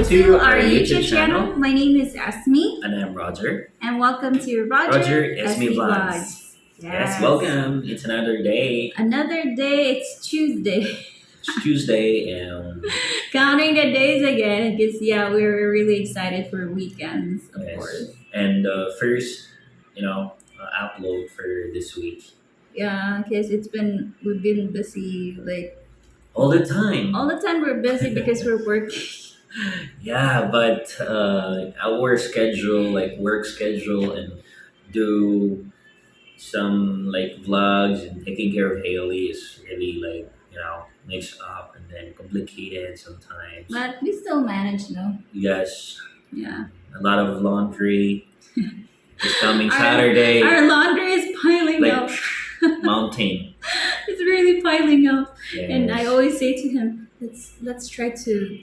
to our YouTube channel. My name is Asmi, And I'm Roger. and welcome to Roger&Ismi Esmi Vlogs. Yes, welcome. It's another day. Another day, it's Tuesday. It's Tuesday, and Counting the days again, because we're really excited for weekends, of yes, course. and first, upload for this week. Yeah, because we've been busy, like, All the time. all the time we're busy because we're working. Yeah, but our schedule, like work schedule, and do some like vlogs and taking care of Haley is really like mixed up and then complicated sometimes. But we still manage, no? Yes, Yeah. a lot of laundry. It's coming Our- Saturday. Our laundry is piling Like up. mountain. It's really piling up. Yes. And I always say to him, let's try to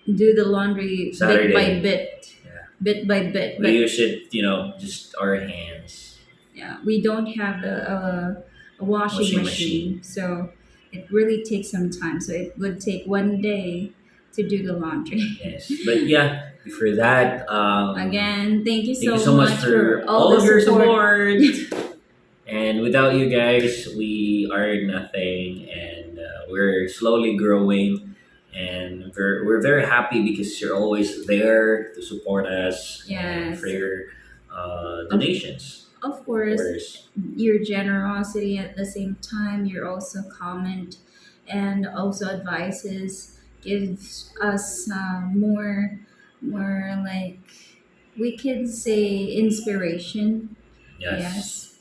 do the laundry Saturday. bit by bit, Yeah. bit by bit. We But use it, just our hands. yeah, we don't have a washing machine, so it really takes some time. So it would take one day to do the laundry. Yes. But yeah, before that, Again, thank you thank you so so much much for all all of the your support. support. And without you guys, we are nothing, and we're slowly growing. And we're very happy because you're always there to support us and Yes. for your donations. Of Of course, course. your generosity at the same time, your also comment and also advices gives us more like we can say inspiration. Yes.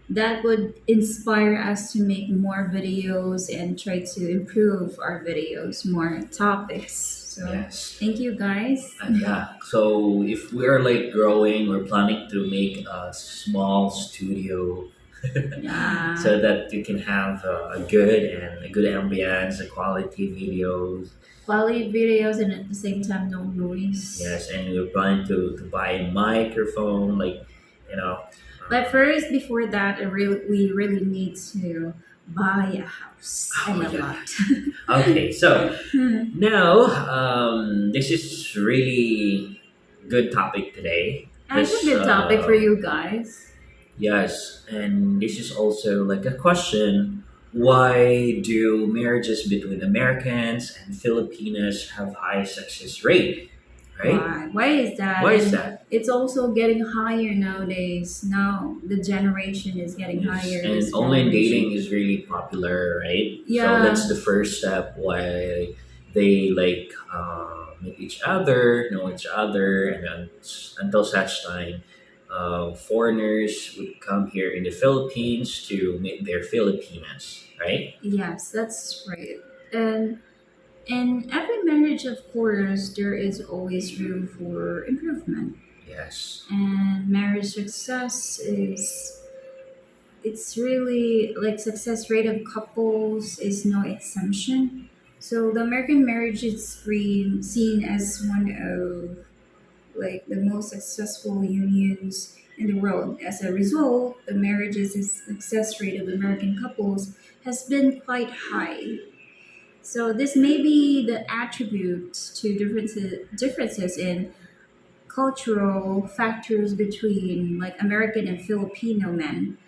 That would inspire us to make more videos and try to improve our videos, more topics. So Yes. thank you guys. And yeah, so if we are like growing, we're planning to make a small studio Yeah. so that you can have a good ambience, a quality videos. Quality videos and at the same time no noise. Yes, and we're planning to buy a microphone, like you know. But first, before that, we really need to buy a house and a yeah. lot. Okay, so now this is really good topic today. That's a This, good topic for you guys. Yes, and this is also like a question. Why do marriages between Americans and Filipinos have high success rate? Right? Why? Why is that? Why is And that? it's also getting higher nowadays. Now the generation is getting Yes, higher. and this online generation. dating is really popular, right? Yeah. So that's the first step why they like meet each other, know each other, and then until such time, foreigners would come here in the Philippines to meet their Filipinas, right? Yes, that's right. And in every marriage, of course, there is always room for improvement. Yes. And marriage success is it's really like success rate of couples is no exemption. So the American marriage is seen as one of like the most successful unions in the world. As a result, the marriage's success rate of American couples has been quite high. So this may be the attribute to differences in cultural factors between like American and Filipino men.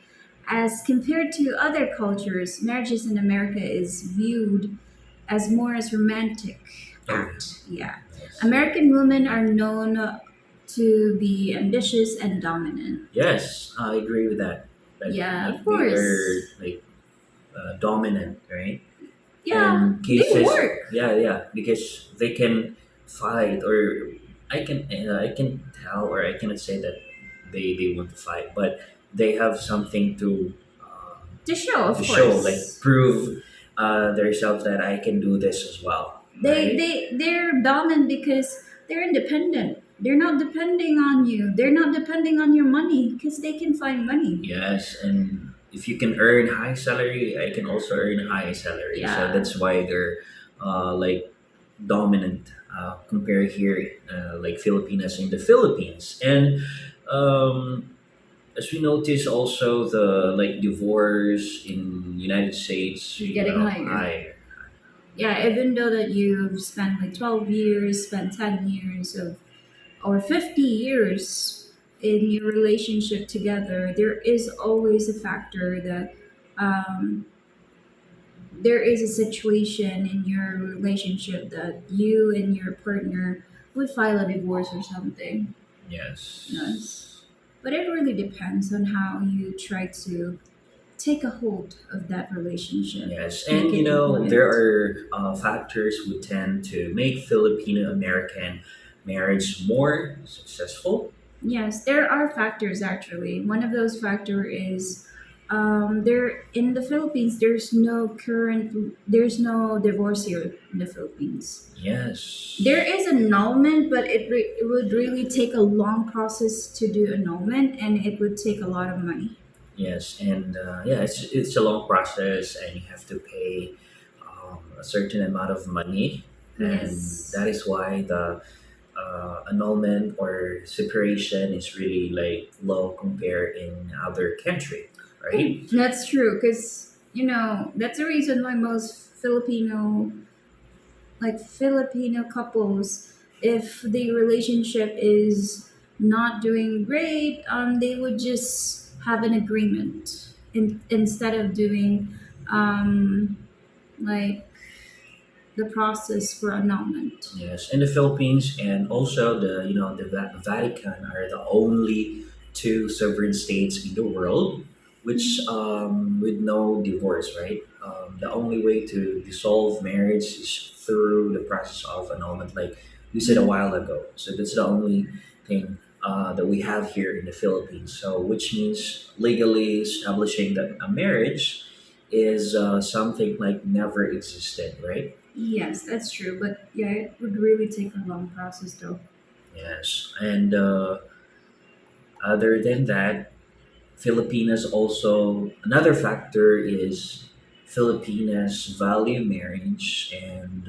As compared to other cultures, marriages in America is viewed as more as romantic act. Yeah. Yes. American women are known to be ambitious and dominant. Yes, I agree with that. Like, Yeah, like of we course. are like dominant, right? Yeah, And they work. yeah, because they can fight, or I can tell, or I cannot say that they want to fight, but they have something To show, of to course. show, like prove themselves that I can do this as well. They right? they're dominant because they're independent. They're not depending on you. They're not depending on your money because they can find money. Yes, and if you can earn high salary, I can also earn high salary. So Yeah. that's why they're like dominant compared here, like Filipinas in the Philippines. And um, as we notice, also the like divorce in United States, It's getting higher. higher. yeah, even though that you've spent like 12 years, spent 10 years of or 50 years in your relationship together, there is always a factor that um, there is a situation in your relationship that you and your partner would file a divorce or something. Yes. Yes. But it really depends on how you try to take a hold of that relationship, Yes, make and it there important. are factors who tend to make Filipino American marriage more successful. Yes, there are factors actually. One of those factor is there in the Philippines. There's no divorce here in the Philippines. There Yes, is annulment, but it would really take a long process to do annulment, and it would take a lot of money. yes, and yeah, it's a long process, and you have to pay a certain amount of money, and that Yes. is why the annulment or separation is really like low compared in other country, right? That's true, because that's the reason why most Filipino couples, if the relationship is not doing great, they would just have an agreement instead of doing um, like the process for annulment. Yes, in the Philippines and also the Vatican are the only two sovereign states in the world which with no divorce, right? The only way to dissolve marriage is through the process of annulment, like we said a while ago. So that's the only thing that we have here in the Philippines. So which means legally establishing that a marriage is something like never existed, right? Yes, that's true. But yeah, it would really take a long process though. Yes, and other than that, Filipinas also another factor is Filipinas value marriage and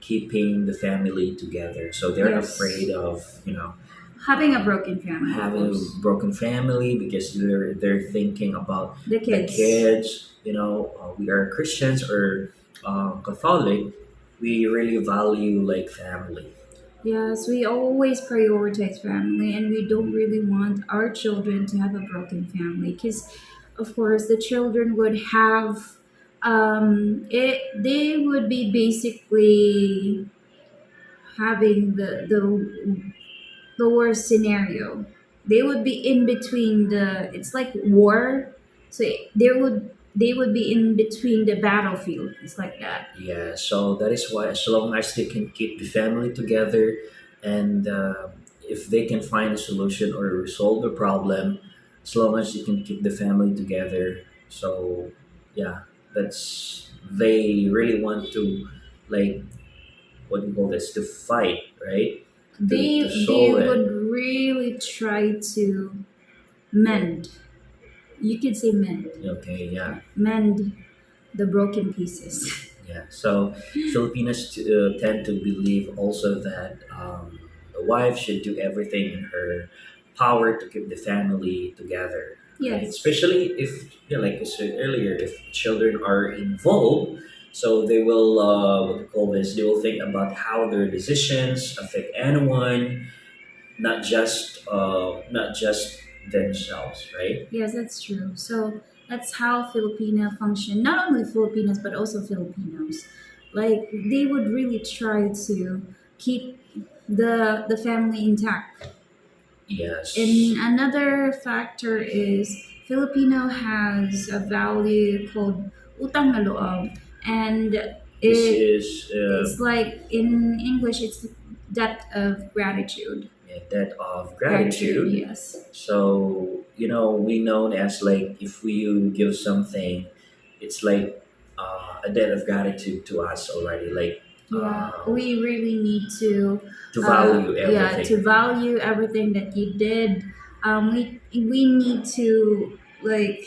keeping the family together. So they're Yes. afraid of Having a broken family, of having course. a broken family because they're thinking about The the kids. kids. We are Christians or Catholic. We really value like family. Yes, we always prioritize family and we don't really want our children to have a broken family because, of course, the children would have, they would be basically having the worst scenario. They would be in between it's like war. So they would be in between the battlefield. It's like that. Yeah, so that is why, as long as they can keep the family together, and if they can find a solution or resolve the problem, as long as they can keep the family together. So, yeah, that's they really want to like what do you call this to fight, right? To They solve would it. really try to mend. You could say mend. Okay, yeah. Mend the broken pieces. Yeah, so Filipinos tend to believe also that the wife should do everything in her power to keep the family together, right? Yes. Especially if, like I said earlier, if children are involved, so they will, what do you call this, they will think about how their decisions affect anyone, not just themselves, right? Yes, that's true. So that's how Filipino function. Not only Filipinos but also Filipinos. Like they would really try to keep the family intact. Yes. And another factor is Filipino has a value called utang na loob, and This it is it's like in English it's debt of gratitude. a debt of Gratitude, gratitude. yes. So, we known as like if we give something, it's like a debt of gratitude to us already, like Yeah, we really need to, to value yeah, to everything. value everything that you did. We need to like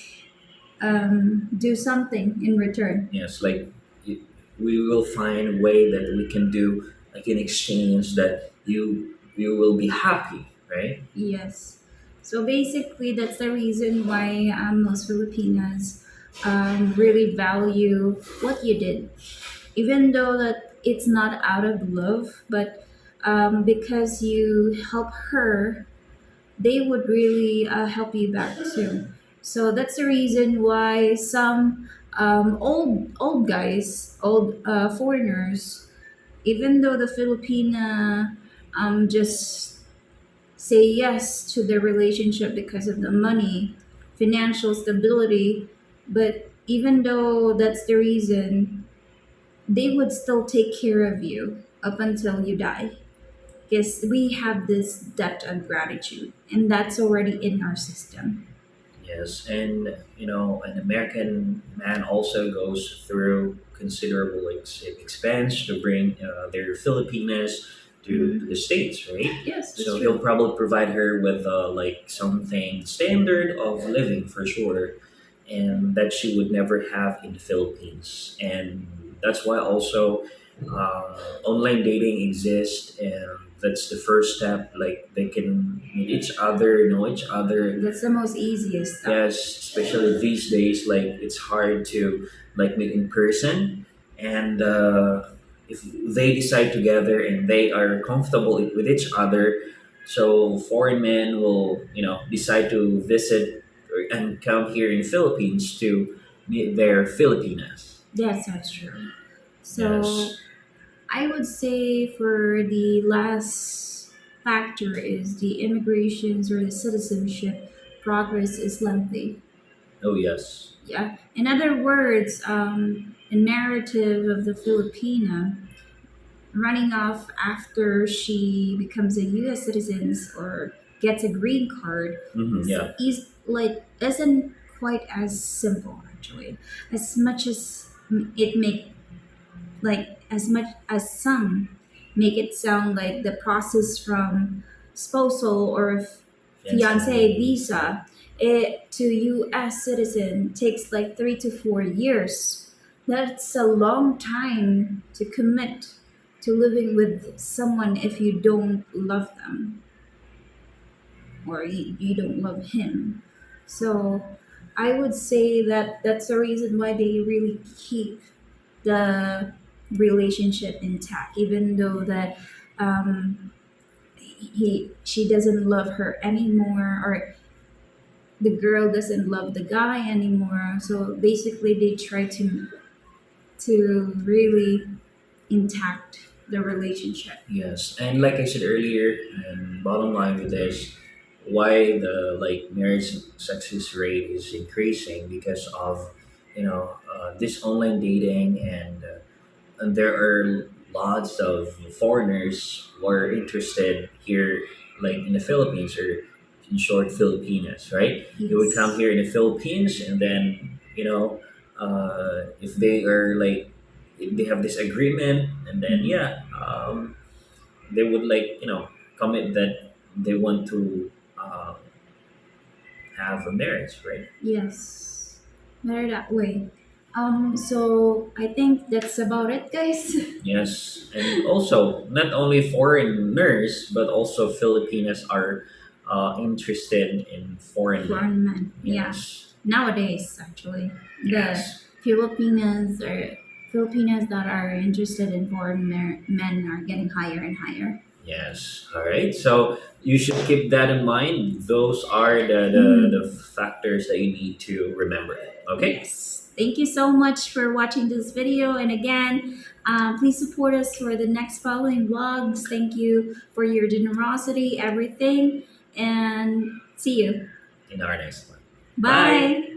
do something in return. Yes, like it, we will find a way that we can do like an exchange that you will be happy, right? Yes. So basically, that's the reason why most Filipinas really value what you did. even though that it's not out of love, but because you help her, they would really help you back too. So that's the reason why some old guys, old foreigners, even though the Filipina just say yes to the relationship because of the money, financial stability, but even though that's the reason, they would still take care of you up until you die. Because we have this debt of gratitude, and that's already in our system. Yes, and an American man also goes through considerable expense to bring their Filipinas to Mhm. the states, right? Yes, that's So he'll true. probably provide her with like something standard of living for sure, and that she would never have in the Philippines, and that's why also online dating exists, and that's the first step. Like they can meet each other, know each other. That's the most easiest step. Yes, especially these days, like it's hard to like meet in person, and if they decide together and they are comfortable with each other, so foreign men will decide to visit and come here in Philippines to meet their Filipinas. Yes, that's true. So Yes. I would say for the last factor is the immigrations or the citizenship progress is lengthy. Oh yes. Yeah. In other words, the narrative of the Filipina running off after she becomes a U.S. citizen or gets a green card Yeah. is like isn't quite as simple actually. As much as it make like as much as some make it sound like the process from spousal or fiance Fiance. visa to US citizen takes like 3 to 4 years. That's a long time to commit to living with someone if you don't love them or you don't love him. So I would say that that's the reason why they really keep the relationship intact, even though that she doesn't love her anymore, or the girl doesn't love the guy anymore. So basically, they try to really intact the relationship. Yes, and like I said earlier, and bottom line with this, why the like marriage success rate is increasing because of this online dating, and there are lots of foreigners who are interested here, like in the Philippines, or in short, Filipinas, right? They would come Yes. here in the Philippines, and then if they are like if they have this agreement, and then Mhm. yeah, they would like commit that they want to have a marriage, right? Yes. Better that way. So I think that's about it, guys. Yes, and also not only foreigners but also Filipinas are interested in foreign men. Foreign men. Yeah. Yes, Nowadays, actually, the yes, Filipinas that are interested in foreign men are getting higher and higher. yes. All right. So you should keep that in mind. Those are the Mhm. factors that you need to remember. Okay. Yes. Thank you so much for watching this video. And again, please support us for the next following vlogs. Thank you for your generosity, everything. And see you. In our next one. Bye. Bye.